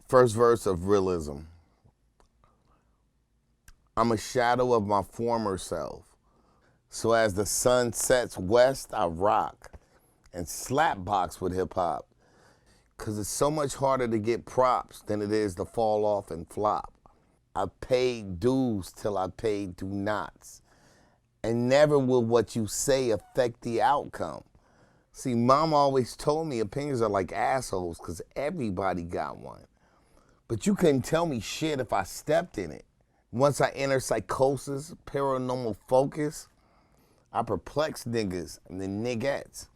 First verse of Realism. I'm a shadow of my former self. So as the sun sets west, I rock and slap box with hip hop. Cause it's so much harder to get props than it is to fall off and flop. I paid dues till I paid do nots. And never will what you say affect the outcome. See, mom always told me opinions are like assholes because everybody got one. But you couldn't tell me shit if I stepped in it. Once I enter psychosis, paranormal focus, I perplex niggas and the niggettes.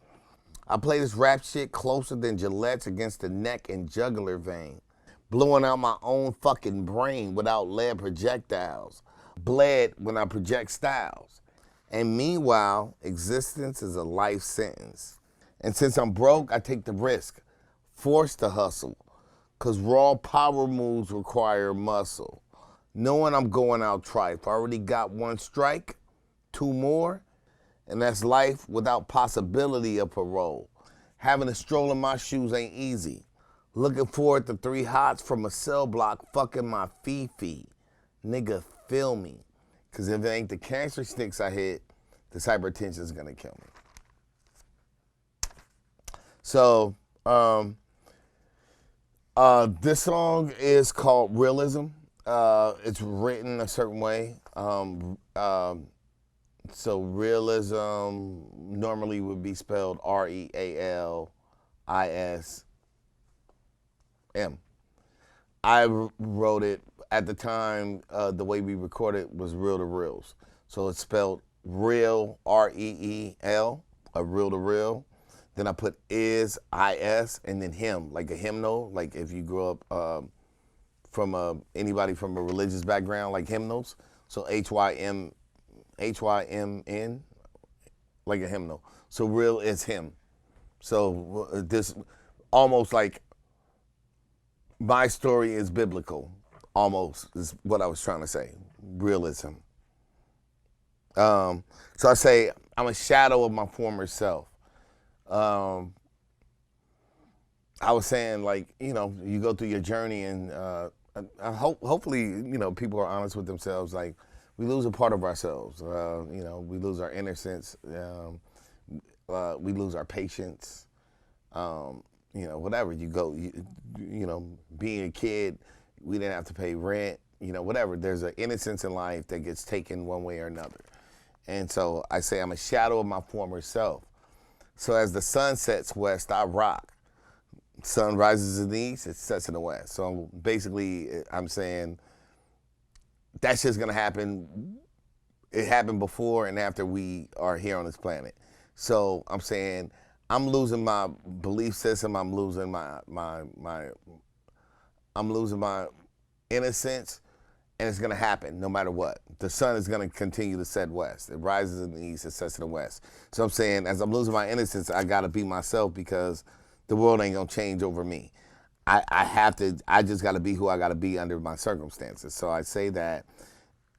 I play this rap shit closer than Gillette's against the neck and jugular vein. Blowing out my own fucking brain without lead projectiles. Bled when I project styles. And meanwhile, existence is a life sentence. And since I'm broke, I take the risk. Forced to hustle. Cause raw power moves require muscle. Knowing I'm going out tripe. I already got one strike, two more, and that's life without possibility of parole. Having a stroll in my shoes ain't easy. Looking forward to 3 hots from a cell block fucking my fifi. Nigga, feel me. Cause if it ain't the cancer sticks I hit, this hypertension's gonna kill me. So, this song is called Realism. It's written a certain way. So realism normally would be spelled Realism. I wrote it at the time. The way we recorded was reel to reels. So it's spelled real, R-E-E-L, a reel to reel. Then I put is and then hymn, like a hymnal. Like if you grew up from anybody from a religious background, like hymnals. So H-Y-M-N, like a hymnal. So real is him. So this almost like my story is biblical, almost is what I was trying to say. Realism. So I say I'm a shadow of my former self. I was saying, like, you know, you go through your journey and hopefully, you know, people are honest with themselves. Like, we lose a part of ourselves. You know, we lose our innocence. We lose our patience. You know, whatever. You go, you know, being a kid, we didn't have to pay rent. You know, whatever. There's an innocence in life that gets taken one way or another. And so I say I'm a shadow of my former self. So as the sun sets west, I rock. Sun rises in the east, it sets in the west. So basically, I'm saying that shit's gonna happen. It happened before and after we are here on this planet. So I'm saying I'm losing my belief system. I'm losing my innocence, and it's gonna happen no matter what. The sun is gonna continue to set west. It rises in the east, it sets in the west. So I'm saying, as I'm losing my innocence, I gotta be myself because the world ain't gonna change over me. I just gotta be who I gotta be under my circumstances. So I say that,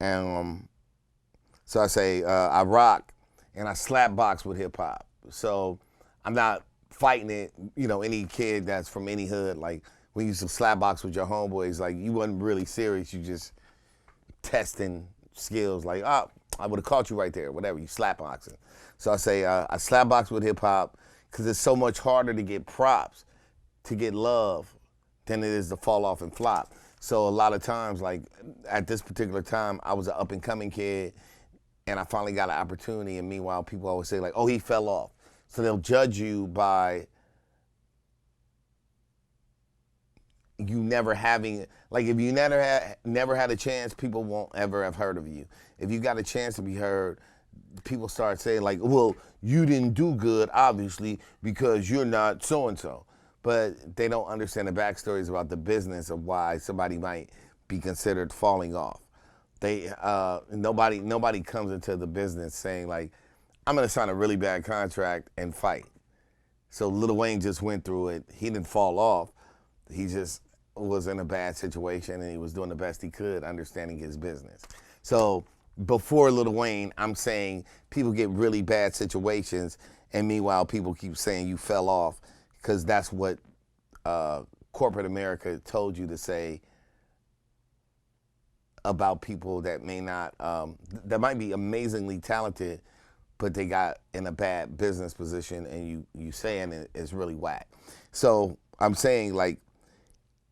and so I say I rock and I slap box with hip hop. So I'm not fighting it. You know, any kid that's from any hood, like when you used to slap box with your homeboys, like you wasn't really serious. You just testing skills. Like, oh, I would have caught you right there. Whatever, you slap boxing. So I say I slap box with hip hop because it's so much harder to get props, to get love, than it is to fall off and flop. So a lot of times, like at this particular time, I was an up and coming kid, and I finally got an opportunity. And meanwhile, people always say like, "Oh, he fell off." So they'll judge you by you never having, like if you never had a chance, people won't ever have heard of you. If you got a chance to be heard, people start saying like, well, you didn't do good, obviously, because you're not so-and-so. But they don't understand the backstories about the business of why somebody might be considered falling off. Nobody comes into the business saying like, I'm gonna sign a really bad contract and fight. So Lil Wayne just went through it. He didn't fall off. He just was in a bad situation and he was doing the best he could, understanding his business. So before Lil Wayne, I'm saying people get really bad situations, and meanwhile people keep saying you fell off because that's what corporate America told you to say about people that may not, that might be amazingly talented, but they got in a bad business position, and you saying it's really whack. So I'm saying, like,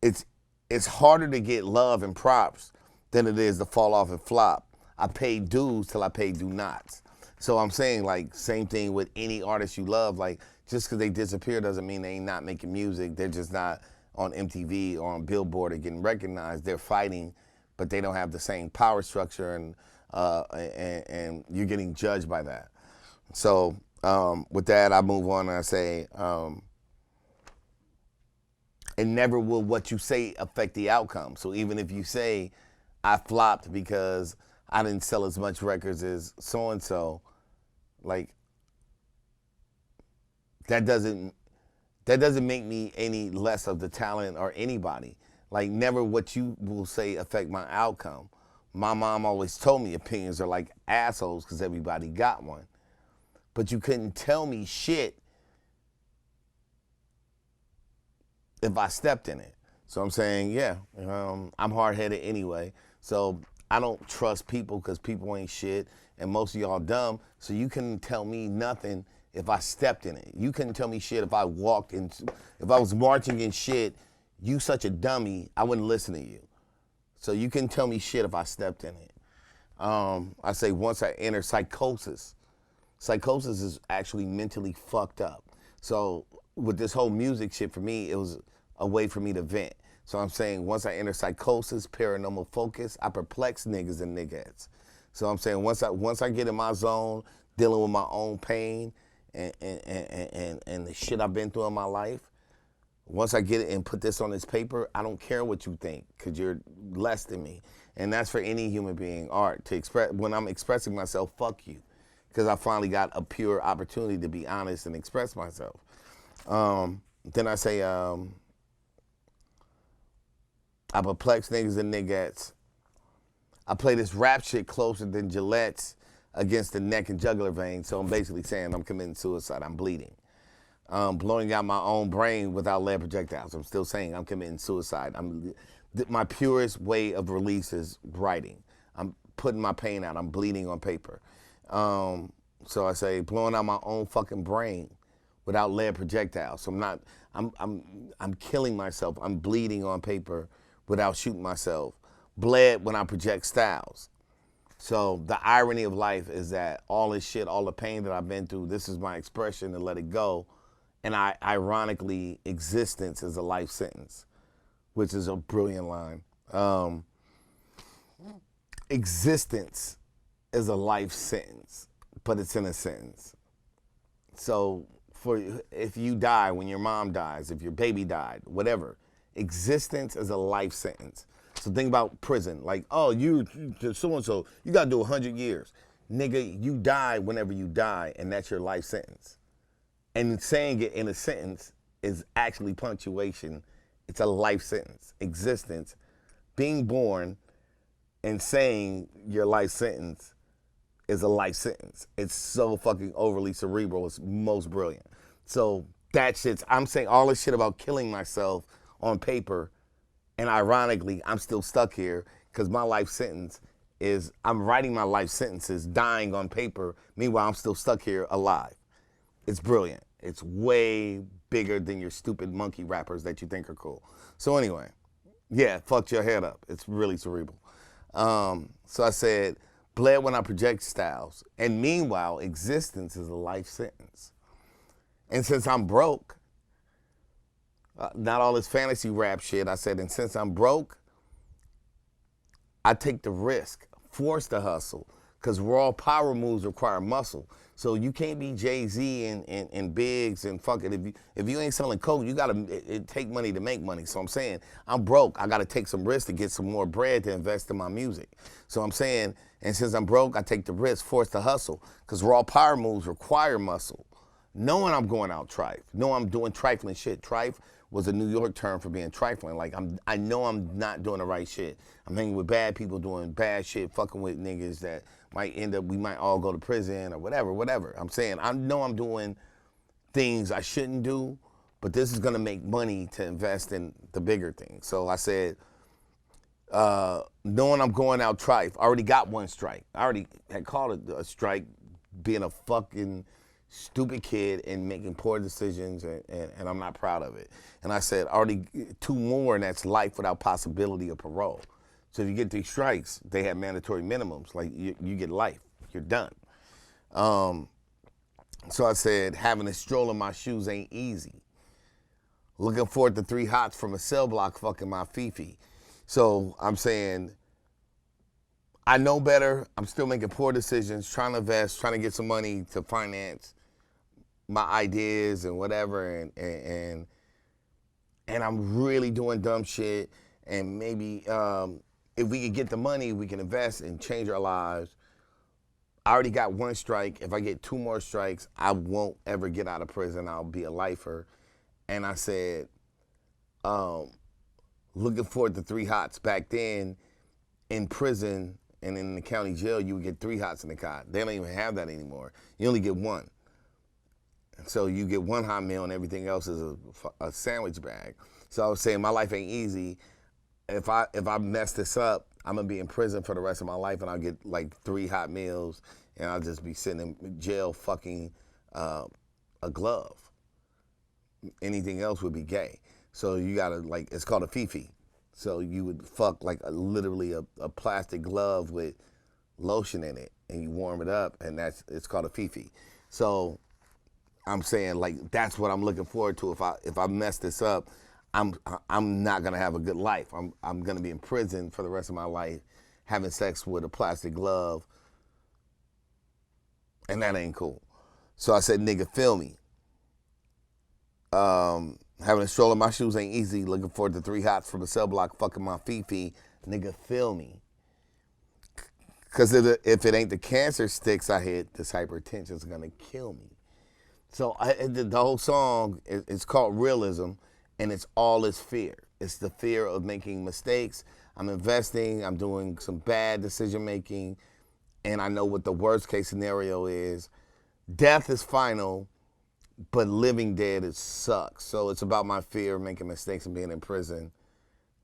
it's harder to get love and props than it is to fall off and flop. I paid dues till I paid do nots. So I'm saying, like, same thing with any artist you love. Like, just because they disappear doesn't mean they ain't not making music. They're just not on MTV or on Billboard or getting recognized. They're fighting, but they don't have the same power structure, and you're getting judged by that. So with that, I move on and I say, and never will what you say affect the outcome. So even if you say, I flopped because I didn't sell as much records as so-and-so, like, that doesn't make me any less of the talent or anybody. Like, never what you will say affect my outcome. My mom always told me opinions are like assholes because everybody got one. But you couldn't tell me shit if I stepped in it. So I'm saying, yeah, I'm hard-headed anyway. So I don't trust people because people ain't shit, and most of y'all dumb. So you couldn't tell me nothing if I stepped in it. You couldn't tell me shit if I walked in, if I was marching in shit. You such a dummy, I wouldn't listen to you. So you couldn't tell me shit if I stepped in it. I say once I enter psychosis is actually mentally fucked up. So with this whole music shit, for me, it was a way for me to vent. So I'm saying once I enter psychosis, paranormal focus, I perplex niggas and niggas. So I'm saying once I get in my zone, dealing with my own pain and the shit I've been through in my life, once I get it and put this on this paper, I don't care what you think, because you're less than me. And that's for any human being, art, to express. When I'm expressing myself, fuck you, because I finally got a pure opportunity to be honest and express myself. Then I say, I perplex niggas and niggas. I play this rap shit closer than Gillette's against the neck and jugular vein. So I'm basically saying I'm committing suicide. I'm bleeding. Blowing out my own brain without lead projectiles. I'm still saying I'm committing suicide. My purest way of release is writing. I'm putting my pain out. I'm bleeding on paper. So I say blowing out my own fucking brain without lead projectiles. So I'm killing myself. I'm bleeding on paper without shooting myself. Bled when I project styles. So the irony of life is that all this shit, all the pain that I've been through, this is my expression to let it go. And ironically, existence is a life sentence, which is a brilliant line. Existence is a life sentence, but it's in a sentence. So if you die, when your mom dies, if your baby died, whatever, existence is a life sentence. So think about prison. Like, oh, you so-and-so, you got to do 100 years. Nigga, you die whenever you die, and that's your life sentence. And saying it in a sentence is actually punctuation. It's a life sentence. Existence, being born and saying your life sentence is a life sentence. It's so fucking overly cerebral. It's most brilliant. So that shit's, I'm saying all this shit about killing myself on paper, and ironically, I'm still stuck here because my life sentence is, I'm writing my life sentences, dying on paper. Meanwhile, I'm still stuck here alive. It's brilliant. It's way bigger than your stupid monkey rappers that you think are cool. So anyway, yeah, fucked your head up. It's really cerebral. So I said, bled when I project styles. And meanwhile, existence is a life sentence. And since I'm broke, not all this fantasy rap shit, I said, and since I'm broke, I take the risk, force the hustle, because raw power moves require muscle. So you can't be Jay-Z and Biggs and fuck it. If you ain't selling coke, you gotta it take money to make money. So I'm saying, I'm broke. I gotta take some risks to get some more bread to invest in my music. So I'm saying, and since I'm broke, I take the risk, force the hustle, because raw power moves require muscle. Knowing I'm going out trife, know I'm doing trifling shit. Trife was a New York term for being trifling. Like I know I'm not doing the right shit. I'm hanging with bad people doing bad shit, fucking with niggas that might end up, we might all go to prison or whatever. I'm saying, I know I'm doing things I shouldn't do, but this is gonna make money to invest in the bigger thing. So I said, knowing I'm going out trife, I already got one strike. I already had called it a strike, being a fucking stupid kid and making poor decisions, and I'm not proud of it. And I said, already 2 more, and that's life without possibility of parole. So if you get 3 strikes, they have mandatory minimums. Like you get life, you're done. So I said, having a stroll in my shoes ain't easy. Looking forward to 3 hots from a cell block fucking my fifi. So I'm saying, I know better. I'm still making poor decisions, trying to invest, trying to get some money to finance my ideas and whatever, and I'm really doing dumb shit. And maybe if we could get the money, we can invest and change our lives. I already got 1 strike. If I get 2 more strikes, I won't ever get out of prison. I'll be a lifer. And I said, looking forward to 3 hots. Back then, in prison and in the county jail, you would get 3 hots in the cot. They don't even have that anymore. You only get 1. So you get 1 hot meal and everything else is a sandwich bag. So I was saying my life ain't easy. If I mess this up, I'm gonna be in prison for the rest of my life, and I'll get like 3 hot meals, and I'll just be sitting in jail fucking a glove. Anything else would be gay. So you gotta, like, it's called a fifi. So you would fuck like literally a plastic glove with lotion in it, and you warm it up, and it's called a fifi. So I'm saying, like, that's what I'm looking forward to. If I mess this up, I'm not gonna have a good life. I'm gonna be in prison for the rest of my life, having sex with a plastic glove, and that ain't cool. So I said, nigga, feel me. Having a stroll in my shoes ain't easy. Looking forward to 3 hots from a cell block, fucking my fifi. Nigga, feel me. Cause if it ain't the cancer sticks I hit, this hypertension's gonna kill me. So the whole song is called Realism, and it's all is fear. It's the fear of making mistakes. I'm investing, I'm doing some bad decision making, and I know what the worst case scenario is. Death is final, but living dead, it sucks. So it's about my fear of making mistakes and being in prison.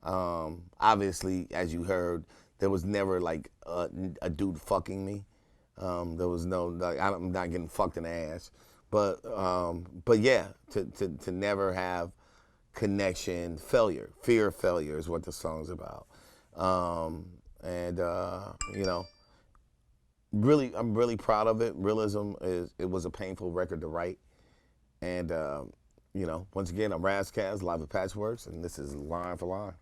Obviously, as you heard, there was never like a dude fucking me. There was no, like, I'm not getting fucked in the ass. But yeah, to never have connection, failure, fear of failure is what the song's about. You know, really, I'm really proud of it. Realism it was a painful record to write. And, you know, once again, I'm Ras Kass, live at Patchworks, and this is Line for Line.